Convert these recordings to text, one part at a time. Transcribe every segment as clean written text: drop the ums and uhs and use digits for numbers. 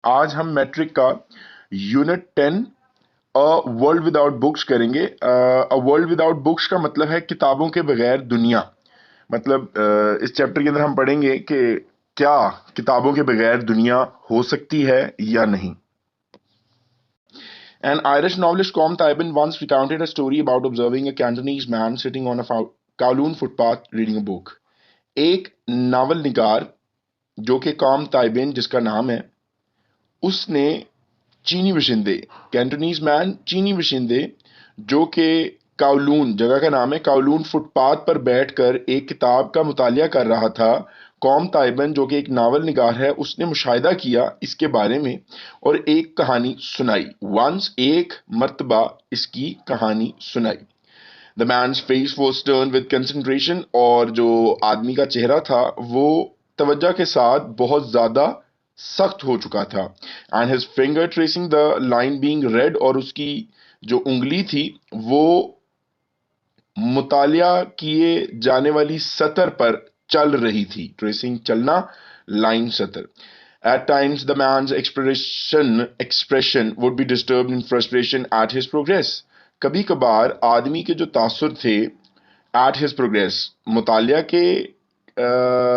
आज हम मैट्रिक का unit 10 a world without books करेंगे। अ वर्ल्ड विदाउट बुक्स का मतलब है किताबों के बगैर दुनिया। मतलब इस चैप्टर के अंदर हम पढ़ेंगे कि क्या किताबों के बगैर दुनिया हो सकती है या नहीं। An Irish novelist Colm Tybin once recounted a story about observing a Cantonese man sitting on a Kowloon footpath reading a book. एक नावल निगार जो कि कॉम ताइबिन जिसका नाम है, उसने चीनी बशिंदे, कैंटोनीज मैन चीनी बशिंदे जो कि काउलून जगह का नाम है, काउलून फुटपाथ पर बैठकर एक किताब का मुतालिया कर रहा था। कॉम ताइबन जो कि एक नावल निगार है, उसने मुशाहिदा किया इसके बारे में और एक कहानी सुनाई। वंस एक मर्तबा इसकी कहानी सुनाई। The man's face was turn with concentration, और जो आदमी का चेहरा था वो तवज्जो के साथ बहुत ज्यादा सख्त हो चुका था। And his finger tracing the line being red, और उसकी जो उंगली थी वो मुतालिया किए जाने वाली सतर पर चल रही थी। ट्रेसिंग चलना, लाइन सतर। At times, the man's expression would be disturbed in frustration at his progress. कभी कभार आदमी के जो तासुर थे at his progress, मुतालिया के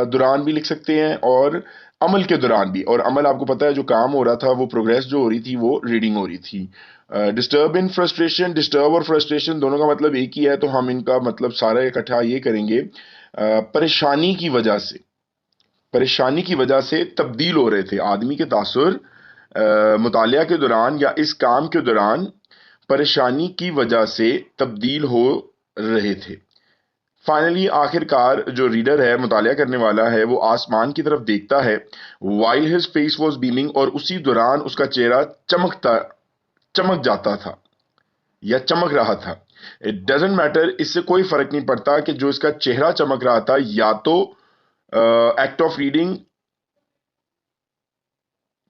दौरान भी लिख सकते हैं और अमल के दौरान भी। और अमल आपको पता है जो काम हो रहा था, वो प्रोग्रेस जो हो रही थी वो रीडिंग हो रही थी। डिस्टर्ब इन फ्रस्ट्रेशन, डिस्टर्ब और फ्रस्ट्रेशन दोनों का मतलब एक ही है, तो हम इनका मतलब सारा इकट्ठा ये करेंगे। परेशानी की वजह से, परेशानी की वजह से तब्दील हो रहे थे आदमी के तासुर मुतालिया के दौरान या इस काम के दौरान परेशानी की वजह से तब्दील हो रहे थे। फाइनली आखिरकार जो रीडर है, मुतालिया करने वाला है, वो आसमान की तरफ देखता है। While his face was beaming, और उसी दौरान उसका चेहरा चमक जाता था या चमक रहा था। इट डजेंट मैटर, इससे कोई फर्क नहीं पड़ता कि जो इसका चेहरा चमक रहा था या तो एक्ट ऑफ रीडिंग,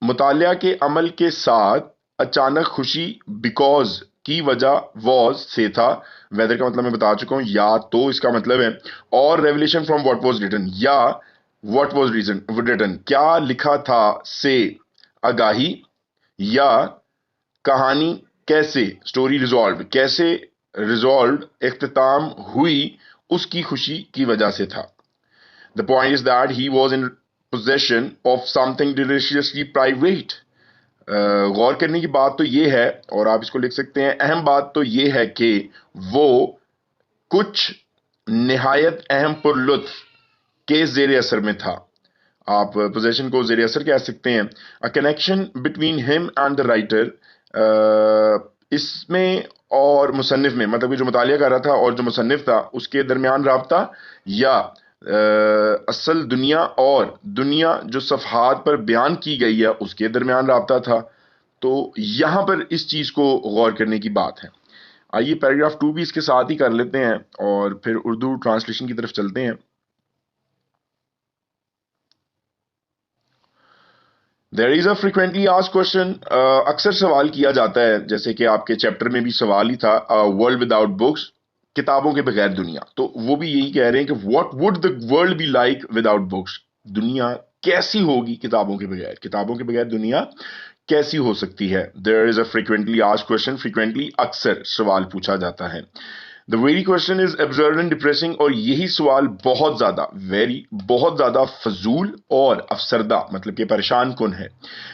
मुतालिया के अमल के साथ अचानक खुशी, बिकॉज की वजह, वॉज से था। वेदर का मतलब मैं बता चुका हूं, या तो इसका मतलब है, और revelation from what was written, या व्हाट वाज रीजन रिटन, क्या लिखा था, से आगाही, या कहानी कैसे, स्टोरी रिजॉल्व, कैसे रिजॉल्व इख्तिताम हुई उसकी खुशी की वजह से था। The point is that he was in possession of something deliciously private. गौर करने की बात तो ये है, और आप इसको लिख सकते हैं, अहम बात तो ये है कि वो कुछ निहायत अहम पुरलुत्फ के जेर असर में था। आप पोजेशन को जेर असर कह सकते हैं। A connection between him and the writer, इसमें और मुसन्निफ में, मतलब कि जो मुतालिया कर रहा था और जो मुसन्निफ था उसके दरमियान राब्ता, या असल दुनिया और दुनिया जो सफ़हात पर बयान की गई है उसके दरमियान राब्ता था। तो यहां पर इस चीज को गौर करने की बात है। आइए पैराग्राफ 2 भी इसके साथ ही कर लेते हैं और फिर उर्दू ट्रांसलेशन की तरफ चलते हैं। There is a frequently asked question, अक्सर सवाल किया जाता है, जैसे कि आपके चैप्टर में भी सवाल ही था, वर्ल्ड विदाउट बुक्स, किताबों के बगैर दुनिया। तो वो भी यही कह रहे हैं कि what would the world be like without books, दुनिया कैसी होगी किताबों के बगैर, किताबों के बगैर दुनिया कैसी हो सकती है। There is a frequently asked question, frequently अक्सर सवाल पूछा जाता है। The very question is absurd and depressing, और यही सवाल बहुत ज्यादा, वेरी बहुत ज्यादा फजूल और अफसरदा, मतलब कि परेशान कुन है।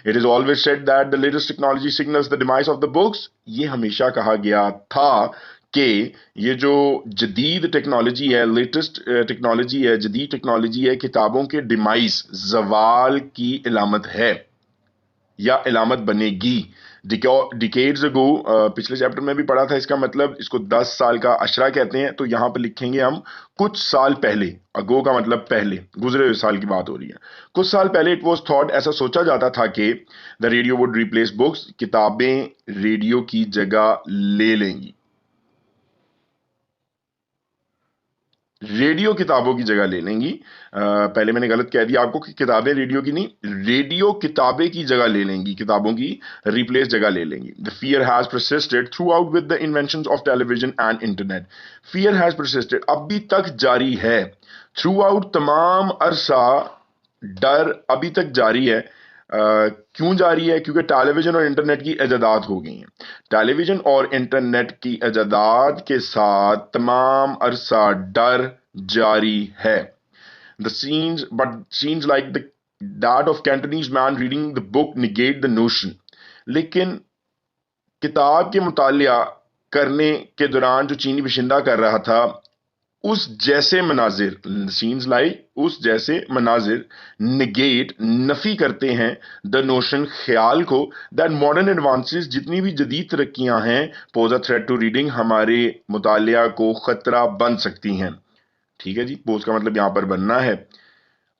It is always said that the latest technology signals the demise of the books, ये हमेशा कहा गया था कि ये जो जदीद टेक्नोलॉजी है, लेटेस्ट टेक्नोलॉजी है, जदीद टेक्नोलॉजी है, किताबों के डिमाइस, जवाल की इलामत है या इलामत बनेगी। डिकेड्स अगो, पिछले चैप्टर में भी पढ़ा था, इसका मतलब इसको 10 साल का अशरा कहते हैं। तो यहां पर लिखेंगे हम कुछ साल पहले, अगो का मतलब पहले, गुजरे हुए साल की बात हो रही है। कुछ साल पहले इट वाज थॉट, ऐसा सोचा जाता था कि the radio would replace books, किताबें रेडियो की जगह ले लेंगी। रेडियो किताबों की जगह ले लेंगी। पहले मैंने गलत कह दिया आपको कि किताबें रेडियो की नहीं, रेडियो किताबें की जगह ले लेंगी, किताबों की रिप्लेस जगह ले लेंगी। The fear has persisted through out with the invention of television and internet. Fear has persisted, अभी तक जारी है, थ्रू आउट तमाम अरसा, डर अभी तक जारी है, क्यों जारी है? क्योंकि टेलीविजन और इंटरनेट की इजादात हो गई हैं। टेलीविजन और इंटरनेट की इजादात के साथ तमाम अरसा डर जारी है। The scenes, but scenes like that of Cantonese man reading the book negate the notion. लेकिन किताब के मुतालिया करने के दौरान जो चीनी बशिंदा कर रहा था, उस जैसे मनाजिर, सीन्स लाइक उस जैसे मनाजिर निगेट नफी करते हैं द नोशन ख्याल को दैट मॉडर्न एडवांसेस जितनी भी जदीद तरक्कियां हैं pose a threat to reading हमारे मुतालिया को खतरा बन सकती हैं। ठीक है जी, पोज का मतलब यहां पर बनना है।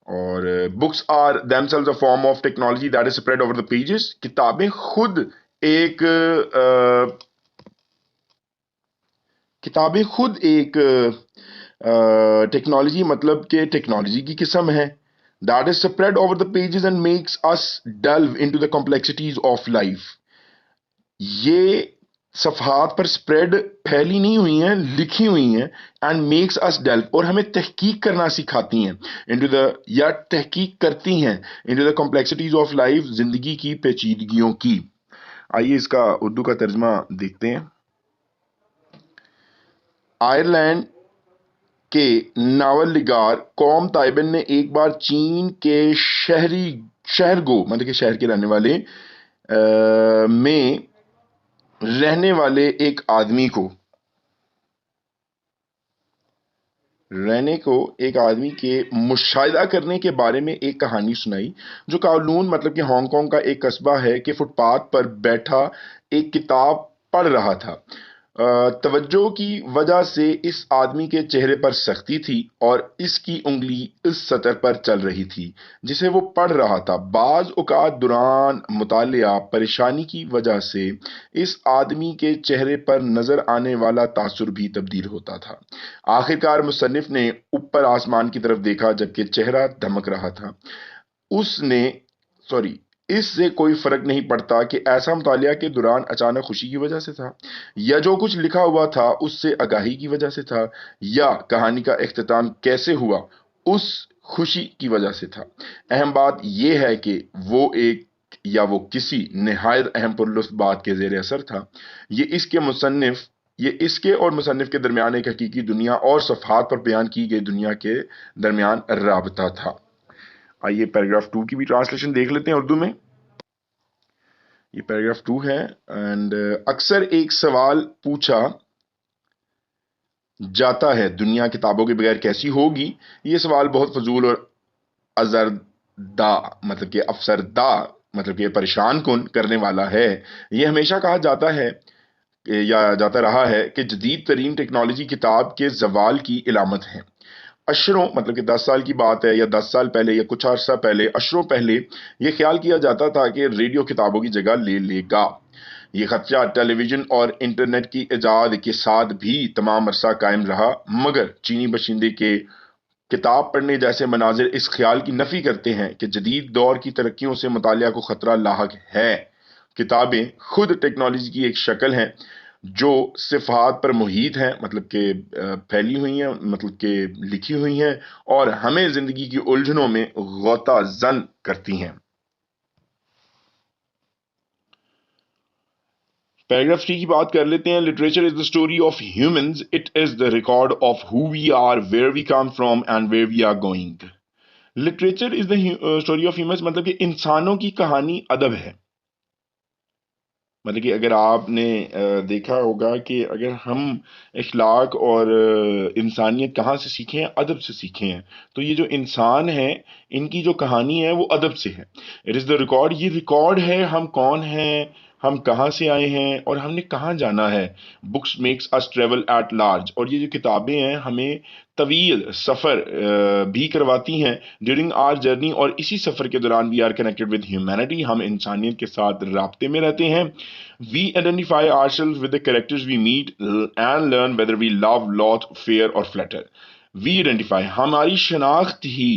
और books are themselves a form of technology that is spread over the pages। किताबें खुद एक टेक्नोलॉजी मतलब कि टेक्नोलॉजी की किस्म है that is spread over the pages and makes us delve into the complexities of life। ये सफ़हात पर स्प्रेड फैली नहीं हुई हैं, लिखी हुई हैं। एंड मेक्स अस डेल्व, और हमें तहकीक करना सिखाती हैं इनटू द, या तहकीक करती हैं into the complexities of life, जिंदगी की पेचीदगियों की। आइए इसका उर्दू का तर्जमा देखते हैं। आयरलैंड के नावल निगार कौम ताइबन ने एक बार चीन के शहरगो मतलब कि शहर के रहने वाले में रहने वाले एक आदमी के मुशाहिदा करने के बारे में एक कहानी सुनाई। जो कावलून मतलब कि हांगकांग का एक कस्बा है कि फुटपाथ पर बैठा एक किताब पढ़ रहा था। तवज्जो की वजह से इस आदमी के चेहरे पर सख्ती थी और इसकी उंगली इस सतर पर चल रही थी जिसे वो पढ़ रहा था। बाज औकात दौरान मुतालिया परेशानी की वजह से इस आदमी के चेहरे पर नजर आने वाला तासुर भी तब्दील होता था। आखिरकार मुसन्निफ ने ऊपर आसमान की तरफ देखा जबकि चेहरा धमक रहा था। उसने सॉरी इससे कोई फर्क नहीं पड़ता कि ऐसा मुतालिया के दौरान अचानक खुशी की वजह से था, या जो कुछ लिखा हुआ था उससे आगाही की वजह से था, या कहानी का इख्तिताम कैसे हुआ उस खुशी की वजह से था। अहम बात यह है कि वो एक या वो किसी निहायत अहम पुरलुत्फ बात के जेर असर था। ये इसके और मुसन्निफ के दरमियान एक हकीकी दुनिया और सफ़हात पर बयान की गई दुनिया के दरमियान राबता था। आइए पैराग्राफ 2 की भी ट्रांसलेशन देख लेते हैं उर्दू में। ये पैराग्राफ 2 है। एंड अक्सर एक सवाल पूछा जाता है, दुनिया किताबों के बगैर कैसी होगी? ये सवाल बहुत फजूल और अजरदा मतलब कि अफसरदा मतलब कि परेशान कुन करने वाला है। ये हमेशा कहा जाता है या जाता रहा है कि जदीद तरीन टेक्नोलॉजी किताब के जवाल की इलामत है। अशरों मतलब कि 10 साल की बात है या 10 साल पहले या कुछ अर्सा पहले, अशरों पहले यह ख्याल किया जाता था कि रेडियो किताबों की जगह ले लेगा। ये खदशा टेलीविजन और इंटरनेट की इजाद के साथ भी तमाम अरसा कायम रहा, मगर चीनी बशिंदे के किताब पढ़ने जैसे मनाजिर इस ख्याल की नफी करते हैं कि जदीद दौर की तरक्कियों से मुतालिया को खतरा लाहक है। किताबें खुद टेक्नोलॉजी की एक शक्ल है जो सिफात पर मुहित हैं मतलब के फैली हुई हैं मतलब के लिखी हुई हैं और हमें जिंदगी की उलझनों में गौता जन करती हैं। पैराग्राफ 3 की बात कर लेते हैं। Literature is the story of humans, it is the record of who we are, where we come from and where we are going. Literature is the story of humans मतलब कि इंसानों की कहानी अदब है। मतलब कि अगर आपने देखा होगा कि अगर हम इखलाक और इंसानियत कहाँ से सीखे हैं, अदब से सीखे हैं। तो ये जो इंसान है इनकी जो कहानी है वो अदब से है। इट इज़ द रिकॉर्ड, ये रिकॉर्ड है हम कौन हैं, हम कहाँ से आए हैं और हमने कहाँ जाना है। Books makes us travel at large, और ये जो किताबें हैं हमें तवील सफ़र भी करवाती हैं ड्यूरिंग आवर जर्नी, और इसी सफ़र के दौरान we are connected with humanity, हम इंसानियत के साथ राब्ते में रहते हैं। We identify ourselves with the characters we meet and learn whether we love, loathe, fear or flatter. We identify, हमारी शनाख्त ही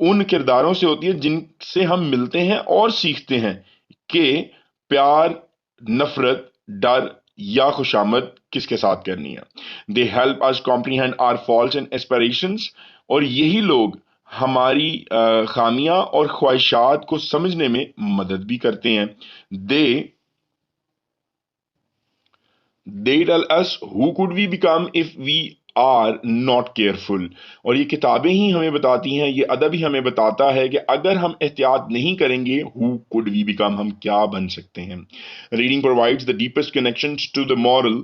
उन किरदारों से होती है जिनसे हम मिलते हैं और सीखते हैं कि प्यार, नफरत, डर या खुशामद किसके साथ करनी है। They help us comprehend our faults and aspirations, और यही लोग हमारी खामियां और ख्वाहिशात को समझने में मदद भी करते हैं। They they tell us who could we become if we are not careful. और ये किताबें ही हमें बताती हैं, ये अदब ही हमें बताता है कि अगर हम एहतियात नहीं करेंगे, हु कुड वी बिकम, हम क्या बन सकते हैं। Reading provides the deepest connections to the moral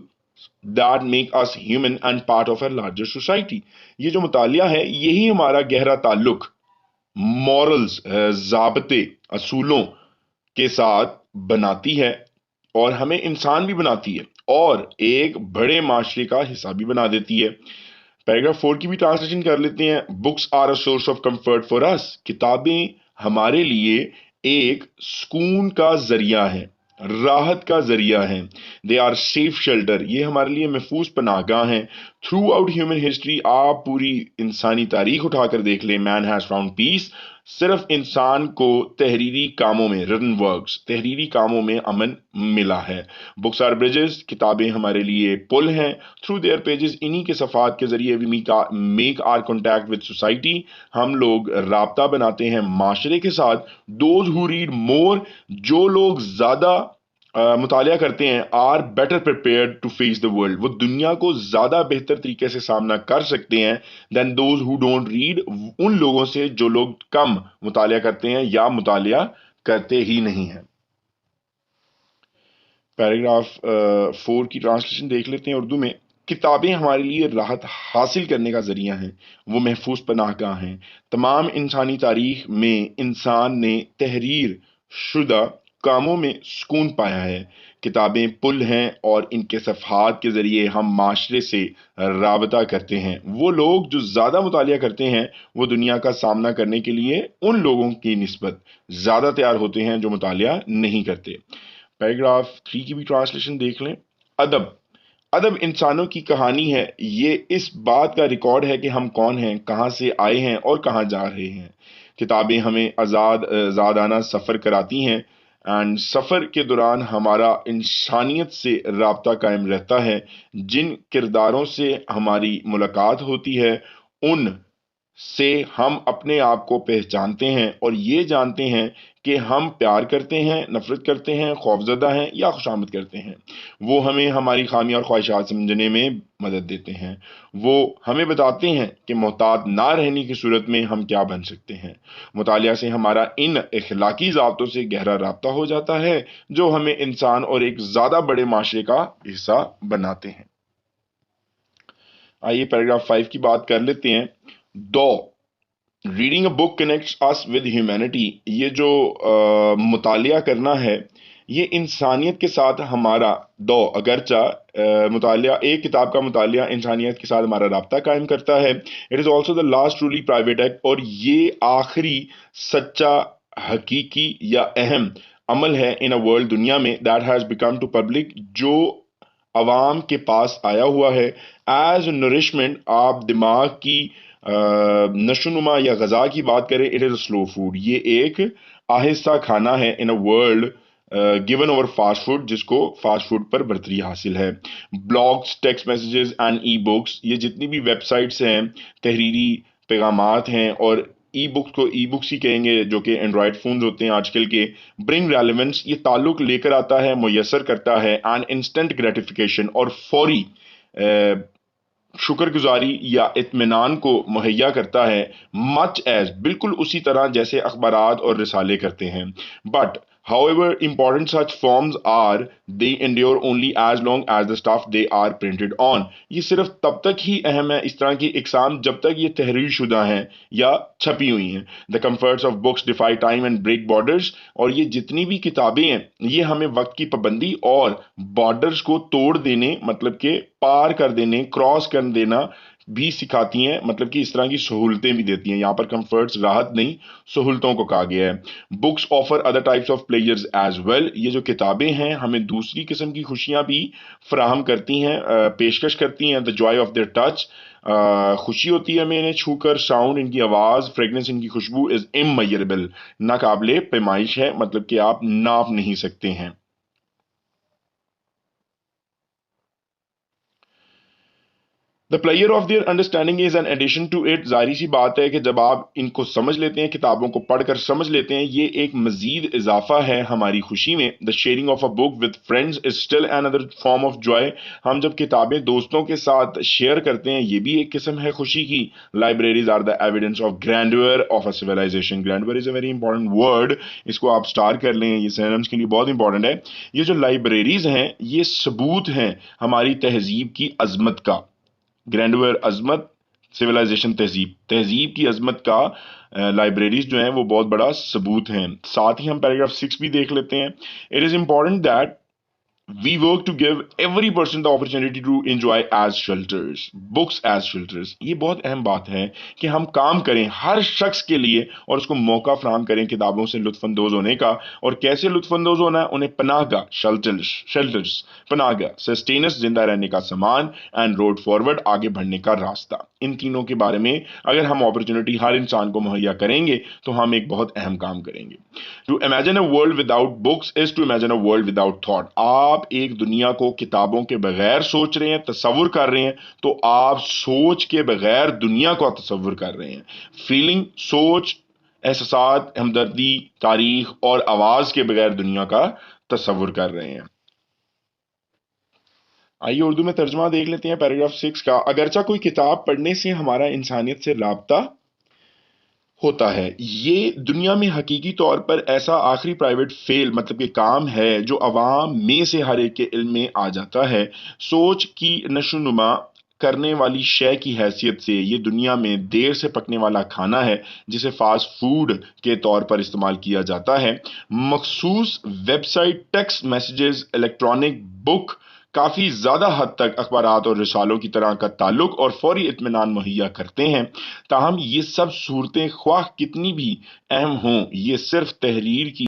that make us human and part of a larger society. ये जो मुतालिया है, यही हमारा गहरा ताल्लुक मॉरल्स, ज़ाब्ते, असूलों के साथ बनाती है और हमें इंसान भी बनाती है और एक बड़े माशरे का हिस्सा भी बना देती है। पैराग्राफ 4 की भी ट्रांसलेशन कर लेते हैं। Books are a source of comfort for us. किताबें हमारे लिए एक सुकून का जरिया है, राहत का जरिया है। दे आर सेफ शेल्टर, ये हमारे लिए महफूज पनाहगाह हैं। थ्रू आउट ह्यूमन हिस्ट्री, आप पूरी इंसानी तारीख उठाकर देख लें, मैन हैज फाउंड पीस। सिर्फ इंसान को तहरीरी कामों में, रिटन वर्क्स, तहरीरी कामों में अमन मिला है। बुक्स आर ब्रिजेस, किताबें हमारे लिए पुल हैं। थ्रू देयर पेजेस, इन्हीं के सफ़ात के जरिए we make our contact with society, हम लोग राब्ता बनाते हैं माशरे के साथ। दोज हु रीड मोर, जो लोग ज़्यादा मुतालिया करते हैं, are better prepared to face the world, वो दुनिया को ज़्यादा बेहतर तरीके से सामना कर सकते हैं than those who don't read, उन लोगों से जो लोग कम मुतालिया करते हैं या मुतालिया करते ही नहीं हैं। पैराग्राफ 4 की ट्रांसलेशन देख लेते हैं उर्दू में। किताबें हमारे लिए राहत हासिल करने का जरिया हैं, वो महफूज पनाहगाह हैं। तमाम इंसानी तारीख में इंसान ने तहरीर शुदा कामों में सुकून पाया है। किताबें पुल हैं और इनके सफ़हात के ज़रिए हम माशरे से राबता करते हैं। वो लोग जो ज़्यादा मुतालिया करते हैं, वो दुनिया का सामना करने के लिए उन लोगों की निस्बत ज़्यादा तैयार होते हैं जो मुतालिया नहीं करते। पैराग्राफ 3 की भी ट्रांसलेशन देख लें। अदब अदब इंसानों की कहानी है। ये इस बात का रिकॉर्ड है कि हम कौन हैं, कहाँ से आए हैं और कहाँ जा रहे हैं। किताबें हमें आज़ादाना सफ़र कराती हैं एंड सफ़र के दौरान हमारा इंसानियत से राब्ता कायम रहता है। जिन किरदारों से हमारी मुलाकात होती है, उन से हम अपने आप को पहचानते हैं और ये जानते हैं कि हम प्यार करते हैं, नफरत करते हैं, खौफजदा हैं या खुशामद करते हैं। वो हमें हमारी खामियां और ख्वाहिशात समझने में मदद देते हैं। वो हमें बताते हैं कि मोहतात ना रहने की सूरत में हम क्या बन सकते हैं। मुतालिया से हमारा इन इखलाकी ज़ाब्तों से गहरा राब्ता हो जाता है, जो हमें इंसान और एक ज़्यादा बड़े माशरे का हिस्सा बनाते हैं। आइए पैराग्राफ 5 की बात कर लेते हैं। दो reading a book connects us with humanity. ये जो मुतालिया करना है, ये इंसानियत के साथ हमारा दो अगरचा मुतालिया, एक किताब का मुतालिया इंसानियत के साथ हमारा राब्ता कायम करता है। It is also the last truly private act, और ये आखिरी सच्चा, हकीकी या अहम अमल है इन अ वर्ल्ड, दुनिया में, that has become too public, जो अवाम के पास आया हुआ है। एज नरिशमेंट, आप दिमाग की नशोनुमा या गज़ा की बात करें, इट इज़ स्लो फूड, ये एक आहिस्ता खाना है in a world given over fast food, जिसको फास्ट फूड पर बर्तरी हासिल है। Blogs, text messages and e books, ये जितनी भी वेबसाइट्स हैं, तहरीरी पैगामात हैं, और ई बुक्स को ई बुक्स ही कहेंगे जो कि एंड्रॉयड फ़ोन्स होते हैं आजकल के। ब्रिंग रेलेवेंस, ये ताल्लुक लेकर आता है, मुयसर करता है, एंड इंस्टेंट ग्रेटिफिकेशन, और फौरी शुक्रगुजारी या इत्मीनान को मुहैया करता है। मच एज, बिल्कुल उसी तरह जैसे अखबारात और रिसाले करते हैं। But however important such forms are, they endure only as long as the stuff they are printed on, ये सिर्फ तब तक ही अहम है, इस तरह की इकसाम, जब तक ये तहरीर शुदा हैं या छपी हुई हैं। The comforts of books defy time and break borders, और ये जितनी भी किताबें हैं, ये हमें वक्त की पाबंदी और बॉर्डर्स को तोड़ देने, मतलब के पार कर देने, क्रॉस कर देना भी सिखाती हैं, मतलब कि इस तरह की सहूलतें भी देती हैं। यहाँ पर कंफर्ट्स राहत नहीं, सहूलतों को कहा गया है। Books offer other types of pleasures as well, ये जो किताबें हैं हमें दूसरी किस्म की खुशियां भी फराहम करती हैं, पेशकश करती हैं। The Joy of their touch, खुशी होती है हमें इन्हें छूकर। साउंड, इनकी आवाज़। फ्रेगनेंस, इनकी खुशबू। इज इमयरेबल, नाकाबिले पैमाइश है, मतलब कि आप नाप नहीं सकते हैं। The player of their understanding is an addition to it. जाहिर सी बात है कि जब आप इनको समझ लेते हैं, किताबों को पढ़कर समझ लेते हैं, ये एक मजीद इजाफा है हमारी खुशी में। The sharing of a book with friends is still another form of Joy. हम जब किताबें दोस्तों के साथ शेयर करते हैं, ये भी एक किस्म है खुशी की। Libraries are the evidence of grandeur of a civilization. Grandeur is a very important word, इसको आप स्टार कर लें, ये सिनोनिम्स के लिए बहुत इंपॉर्टेंट है। ये जो लाइब्रेरीज हैं, ये सबूत हैं हमारी तहजीब की अजमत का। ग्रैंडवर अजमत, सिविलाइजेशन तहजीब, तहजीब की अजमत का लाइब्रेरीज जो हैं वो बहुत बड़ा सबूत हैं। साथ ही हम पैराग्राफ 6 भी देख लेते हैं। It is important that we work to give every person the opportunity to enjoy as shelters, books as shelters। ये बहुत अहम बात है कि हम काम करें हर शख्स के लिए और उसको मौका फराहम करें किताबों से लुत्फानंदोज होने का। और कैसे लुत्फानंदोज होना है? उन्हें पनाहगाह, शेल्टर्स, शेल्टर्स, पनाहगाह, सस्टेनस, जिंदा रहने का सामान, एंड रोड फॉरवर्ड, आगे बढ़ने का रास्ता। इन तीनों के बारे में अगर हम अपॉर्चुनिटी हर इंसान को मुहैया करेंगे तो हम एक बहुत अहम काम करेंगे। To imagine a world without books is to imagine a world without thought. आप एक दुनिया को किताबों के बगैर सोच रहे हैं, तसव्वुर कर रहे हैं, तो आप सोच के बगैर दुनिया को तसव्वुर कर रहे हैं। फीलिंग, सोच, एहसास, हमदर्दी, तारीख और आवाज के बगैर दुनिया का तसव्वुर कर रहे हैं। आइए उर्दू में तर्जुमा देख लेते हैं पैराग्राफ 6 का। अगरचा कोई किताब पढ़ने से हमारा इंसानियत से राब्ता होता है, ये दुनिया में हकीकी तौर पर ऐसा आखिरी प्राइवेट फेल मतलब कि काम है जो अवाम में से हर एक के इल्म में आ जाता है। सोच की नशोनुमा करने वाली शय की हैसियत से ये दुनिया में देर से पकने वाला खाना है जिसे फास्ट फूड के तौर पर इस्तेमाल किया जाता है। मखसूस website, text messages, electronic book काफ़ी ज़्यादा हद तक अखबारात और रिसालों की तरह का ताल्लुक और फौरी इत्मीनान मुहैया करते हैं। ताहम ये सब सूरतें ख्वाह कितनी भी अहम हों, ये सिर्फ तहरीर की